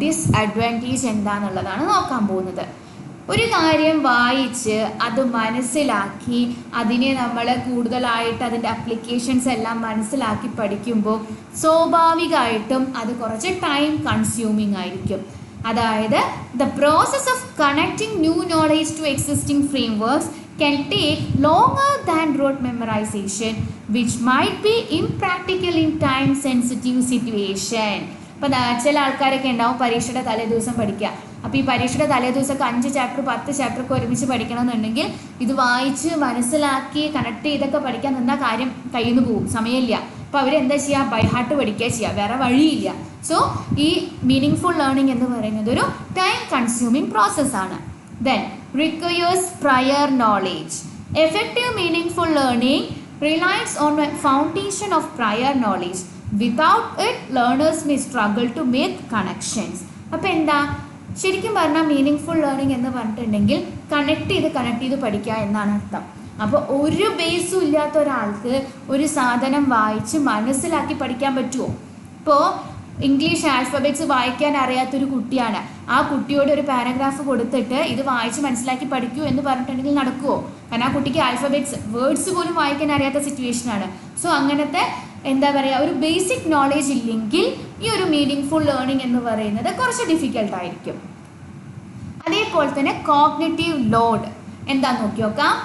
Disadvantage എന്താണെന്നുള്ളതാണ് നോക്കാൻ പോകുന്നത്. ഒരു കാര്യം വായിച്ച് അത് മനസ്സിലാക്കി അതിനെ നമ്മൾ കൂടുതലായിട്ട് അതിൻ്റെ അപ്ലിക്കേഷൻസ് എല്ലാം മനസ്സിലാക്കി പഠിക്കുമ്പോൾ സ്വാഭാവികമായിട്ടും അത് കുറച്ച് ടൈം കൺസ്യൂമിങ് ആയിരിക്കും. അതായത് the process of connecting new knowledge to existing frameworks can take longer than rote memorization, which might be impractical in time sensitive situation. ഇപ്പം ചില ആൾക്കാരൊക്കെ ഉണ്ടാവും പരീക്ഷയുടെ തലേ ദിവസം പഠിക്കുക. അപ്പോൾ ഈ പരീക്ഷയുടെ തലേ ദിവസമൊക്കെ 5 ചാപ്റ്റർ 10 ചാപ്റ്ററൊക്കെ ഒരുമിച്ച് പഠിക്കണമെന്നുണ്ടെങ്കിൽ ഇത് വായിച്ച് മനസ്സിലാക്കി കണക്ട് ചെയ്തൊക്കെ പഠിക്കാൻ നിന്നാൽ കാര്യം കയ്യിൽ നിന്ന് പോകും, സമയമില്ല. അപ്പോൾ അവരെന്താ ചെയ്യുക, ബൈ ഹാർട്ട് പഠിക്കുക ചെയ്യുക, വേറെ വഴിയില്ല. സോ ഈ മീനിങ് ഫുൾ ലേണിംഗ് എന്ന് പറയുന്നത് ഒരു ടൈം കൺസ്യൂമിങ് പ്രോസസ്സാണ്. Then requires prior knowledge. Effective meaningful learning relies on a foundation of prior knowledge. Without it, learners may struggle to make connections. അപ്പോൾ എന്താ ശരിക്കും പറഞ്ഞാൽ മീനിങ് ഫുൾ ലേണിംഗ് എന്ന് പറഞ്ഞിട്ടുണ്ടെങ്കിൽ കണക്ട് ചെയ്ത് പഠിക്കുക എന്നാണ് അർത്ഥം. അപ്പോൾ ഒരു ബേസും ഇല്ലാത്ത ഒരാൾക്ക് ഒരു സാധനം വായിച്ച് മനസ്സിലാക്കി പഠിക്കാൻ പറ്റുമോ? ഇപ്പോൾ ഇംഗ്ലീഷ് ആൽഫബറ്റ്സ് വായിക്കാൻ അറിയാത്തൊരു കുട്ടിയാണ്, ആ കുട്ടിയോട് ഒരു പാരഗ്രാഫ് കൊടുത്തിട്ട് ഇത് വായിച്ച് മനസ്സിലാക്കി പഠിക്കൂ എന്ന് പറഞ്ഞിട്ടുണ്ടെങ്കിൽ നടക്കുമോ? കാരണം ആ കുട്ടിക്ക് ആൽഫബറ്റ്സ് വേർഡ്സ് പോലും വായിക്കാൻ അറിയാത്ത സിറ്റുവേഷനാണ്. സോ അങ്ങനത്തെ എന്താ പറയുക, ഒരു ബേസിക് നോളേജ് ഇല്ലെങ്കിൽ ഈ ഒരു മീനിങ് ഫുൾ ലേണിംഗ് എന്ന് പറയുന്നത് കുറച്ച് ഡിഫിക്കൽട്ടായിരിക്കും. അതേപോലെ തന്നെ കോഗ്നിറ്റീവ് ലോഡ് എന്താന്ന് നോക്കി നോക്കാം.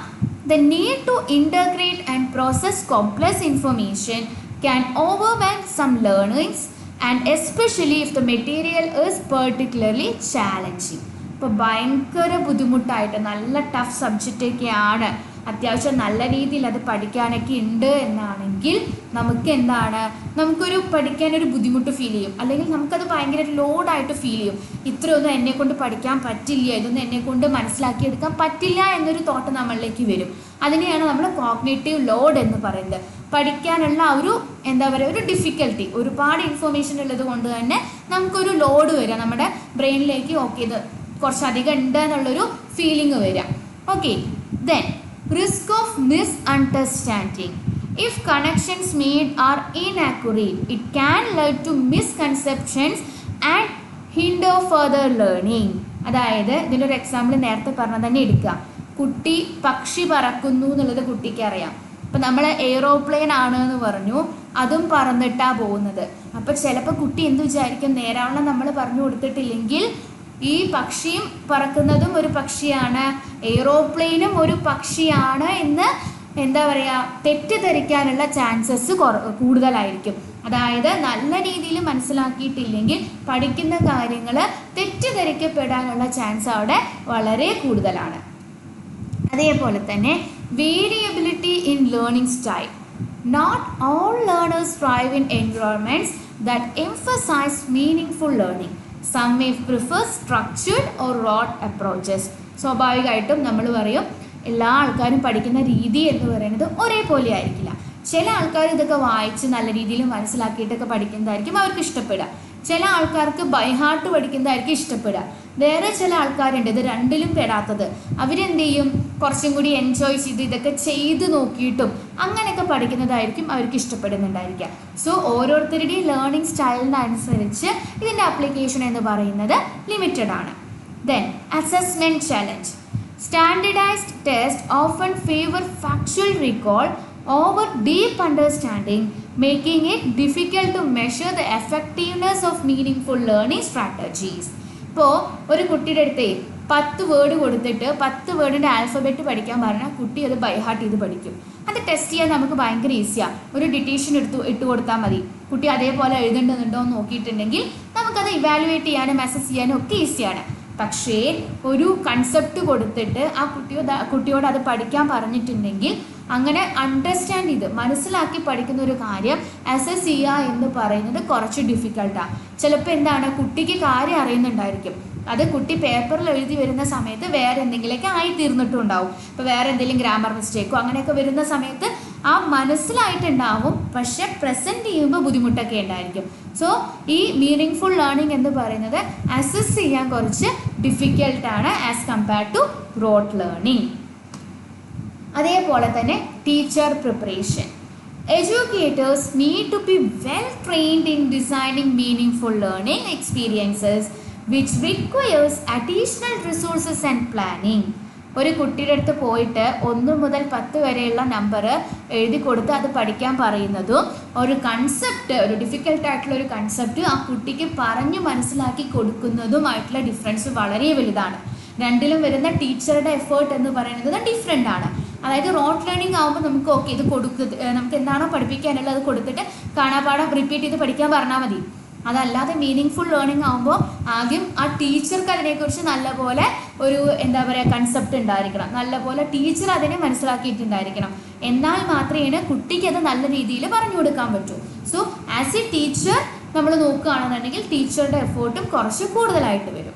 The need to integrate and process complex information can overwhelm some learners and especially if the material is particularly challenging. ഇപ്പോൾ ഭയങ്കര ബുദ്ധിമുട്ടായിട്ട് നല്ല ടഫ് സബ്ജക്റ്റൊക്കെയാണ്, അത്യാവശ്യം നല്ല രീതിയിൽ അത് പഠിക്കാനൊക്കെ ഉണ്ട് എന്നാണെങ്കിൽ നമുക്ക് എന്താണ്, നമുക്കൊരു പഠിക്കാനൊരു ബുദ്ധിമുട്ട് ഫീൽ ചെയ്യും, അല്ലെങ്കിൽ നമുക്കത് ഭയങ്കര ലോഡായിട്ട് ഫീൽ ചെയ്യും. ഇത്രയൊന്നും എന്നെക്കൊണ്ട് പഠിക്കാൻ പറ്റില്ല, ഇതൊന്നും എന്നെക്കൊണ്ട് മനസ്സിലാക്കിയെടുക്കാൻ പറ്റില്ല എന്നൊരു തോട്ട് നമ്മളിലേക്ക് വരും. അതിനെയാണ് നമ്മൾ കോഗ്നിറ്റീവ് ലോഡ് എന്ന് പറയുന്നത്. പഠിക്കാനുള്ള ഒരു എന്താ പറയുക, ഒരു ഡിഫിക്കൽട്ടി, ഒരുപാട് ഇൻഫർമേഷൻ ഉള്ളത് കൊണ്ട് തന്നെ നമുക്കൊരു ലോഡ് വരിക നമ്മുടെ ബ്രെയിനിലേക്ക്. ഓക്കെ, ഇത് കുറച്ചധികം ഉണ്ട് എന്നുള്ളൊരു ഫീലിംഗ് വരിക. Okay, then risk of misunderstanding. If connections made are inaccurate it can lead to misconceptions and hinder further learning. അതായത് ഇതിൻ്റെ ഒരു എക്സാമ്പിൾ നേരത്തെ പറഞ്ഞ തന്നെ എടുക്കുക. കുട്ടി പക്ഷി പറക്കുന്നു എന്നുള്ളത് കുട്ടിക്ക് അറിയാം. അപ്പം നമ്മൾ എയ്റോപ്ലെയിൻ ആണ് എന്ന് പറഞ്ഞു, അതും പറന്നിട്ടാണ് പോകുന്നത്. അപ്പോൾ ചിലപ്പോൾ കുട്ടി എന്ത് വിചാരിക്കും, നേരാവണ്ണം നമ്മൾ പറഞ്ഞു കൊടുത്തിട്ടില്ലെങ്കിൽ ഈ പക്ഷിയും പറക്കുന്നതും ഒരു പക്ഷിയാണ്, എയ്റോപ്ലെയിനും ഒരു പക്ഷിയാണ് എന്ന് എന്താ പറയുക, തെറ്റിദ്ധരിക്കാനുള്ള ചാൻസസ് കൂടുതലായിരിക്കും. അതായത് നല്ല രീതിയിൽ മനസ്സിലാക്കിയിട്ടില്ലെങ്കിൽ പഠിക്കുന്ന കാര്യങ്ങൾ തെറ്റിദ്ധരിക്കപ്പെടാനുള്ള ചാൻസ് അവിടെ വളരെ കൂടുതലാണ്. അതേപോലെ തന്നെ variability in learning style. Not all learners thrive in environments that emphasize meaningful learning. Some may prefer structured or rote approaches. സ്വാഭാവികമായിട്ടും നമ്മൾ പറയും എല്ലാ ആൾക്കാരും പഠിക്കുന്ന രീതി എന്ന് പറയുന്നത് ഒരേപോലെ ആയിരിക്കില്ല. ചില ആൾക്കാർ ഇതൊക്കെ വായിച്ച് നല്ല രീതിയിൽ മനസ്സിലാക്കിയിട്ടൊക്കെ പഠിക്കുന്നതായിരിക്കും അവർക്ക് ഇഷ്ടപ്പെടുക. ചില ആൾക്കാർക്ക് ബൈ ഹാർട്ട് പഠിക്കുന്നതായിരിക്കും ഇഷ്ടപ്പെടുക. വേറെ ചില ആൾക്കാരുണ്ട് ഇത് രണ്ടിലും പെടാത്തത്, അവരെന്ത് ചെയ്യും, കുറച്ചും കൂടി എൻജോയ് ചെയ്ത് ഇതൊക്കെ ചെയ്ത് നോക്കിയിട്ടും അങ്ങനെയൊക്കെ പഠിക്കുന്നതായിരിക്കും അവർക്ക് ഇഷ്ടപ്പെടുന്നുണ്ടായിരിക്കുക. സോ ഓരോരുത്തരുടെയും ലേണിംഗ് സ്റ്റൈലിനനുസരിച്ച് ഇതിൻ്റെ ആപ്ലിക്കേഷൻ എന്ന് പറയുന്നത് ലിമിറ്റഡ് ആണ്. Then assessment challenge. Standardized tests often favor factual recall over deep understanding, making it difficult to measure the effectiveness of meaningful learning strategies. ഇപ്പോൾ ഒരു കുട്ടിയുടെ അടുത്ത് 10 വേർഡ് കൊടുത്തിട്ട് 10 വേർഡിൻ്റെ ആൽഫബറ്റ് പഠിക്കാൻ പറഞ്ഞാൽ കുട്ടി അത് ബൈ ഹാർട്ട് ചെയ്ത് പഠിക്കും. അത് ടെസ്റ്റ് ചെയ്യാൻ നമുക്ക് ഭയങ്കര ഈസിയാണ്. ഒരു ഡിറ്റേഷൻ ഇട്ട് കൊടുത്താൽ മതി. കുട്ടി അതേപോലെ എഴുതുന്നുണ്ടോ എന്ന് നോക്കിയിട്ടുണ്ടെങ്കിൽ നമുക്കത് ഇവാലുവേറ്റ് ചെയ്യാനും അസസ് ചെയ്യാനും ഒക്കെ ഈസിയാണ്. പക്ഷേ ഒരു കൺസെപ്റ്റ് കൊടുത്തിട്ട് ആ കുട്ടിയോട് അത് പഠിക്കാൻ പറഞ്ഞിട്ടുണ്ടെങ്കിൽ അങ്ങനെ അണ്ടർസ്റ്റാൻഡ് ചെയ്ത് മനസ്സിലാക്കി പഠിക്കുന്ന ഒരു കാര്യം അസസ് ചെയ്യുക എന്ന് പറയുന്നത് കുറച്ച് ഡിഫിക്കൽട്ടാണ്. ചിലപ്പോൾ എന്താണ്, കുട്ടിക്ക് കാര്യം അറിയുന്നുണ്ടായിരിക്കും, അത് കുട്ടി പേപ്പറിൽ എഴുതി വരുന്ന സമയത്ത് വേറെ എന്തെങ്കിലുമൊക്കെ ആയിത്തീർന്നിട്ടും ഉണ്ടാവും. ഇപ്പോൾ വേറെ എന്തെങ്കിലും ഗ്രാമർ മിസ്റ്റേക്കോ അങ്ങനെയൊക്കെ വരുന്ന സമയത്ത് ആ മനസ്സിലായിട്ടുണ്ടാവും, പക്ഷെ പ്രസൻറ്റ് ചെയ്യുമ്പോൾ ബുദ്ധിമുട്ടൊക്കെ ഉണ്ടായിരിക്കും. സോ ഈ മീനിങ് ഫുൾ ലേണിംഗ് എന്ന് പറയുന്നത് അസസ് ചെയ്യാൻ കുറച്ച് ഡിഫിക്കൽട്ടാണ് as compared to rote learning. അതേപോലെ തന്നെ teacher preparation. Educators need to be well trained in designing meaningful learning experiences which requires additional resources and planning. ഒരു കുട്ടിയുടെ അടുത്ത് പോയിട്ട് 1 മുതൽ 10 വരെയുള്ള നമ്പർ എഴുതി കൊടുത്ത് അത് പഠിക്കാൻ പറയുന്നതും ഒരു കൺസെപ്റ്റ്, ഒരു ഡിഫിക്കൽട്ടായിട്ടുള്ള ഒരു കൺസെപ്റ്റ് ആ കുട്ടിക്ക് പറഞ്ഞു മനസ്സിലാക്കി കൊടുക്കുന്നതുമായിട്ടുള്ള ഡിഫറൻസ് വളരെ വലുതാണ്. രണ്ടിലും വരുന്ന ടീച്ചറുടെ എഫേർട്ട് എന്ന് പറയുന്നത് ഡിഫറെൻ്റ് ആണ്. അതായത് റോട്ട് ലേണിംഗ് ആകുമ്പോൾ നമുക്ക് ഓക്കെ ഇത് നമുക്ക് എന്താണോ പഠിപ്പിക്കാനുള്ളത് അത് കൊടുത്തിട്ട് കാണാപാഠം റിപ്പീറ്റ് ചെയ്ത് പഠിക്കാൻ പറഞ്ഞാൽ മതി. അതല്ലാതെ മീനിങ് ഫുൾ ലേണിംഗ് ആകുമ്പോൾ ആദ്യം ആ ടീച്ചർക്ക് അതിനെക്കുറിച്ച് നല്ലപോലെ ഒരു എന്താ പറയുക കൺസെപ്റ്റ് ഉണ്ടായിരിക്കണം, നല്ലപോലെ ടീച്ചർ അതിനെ മനസ്സിലാക്കിയിട്ടുണ്ടായിരിക്കണം. എന്നാൽ മാത്രമേ കുട്ടിക്ക് അത് നല്ല രീതിയിൽ പറഞ്ഞു കൊടുക്കാൻ പറ്റൂ. സോ ആസ് എ ടീച്ചർ നമ്മൾ നോക്കുകയാണെന്നുണ്ടെങ്കിൽ ടീച്ചറുടെ എഫേർട്ടും കുറച്ച് കൂടുതലായിട്ട് വരും.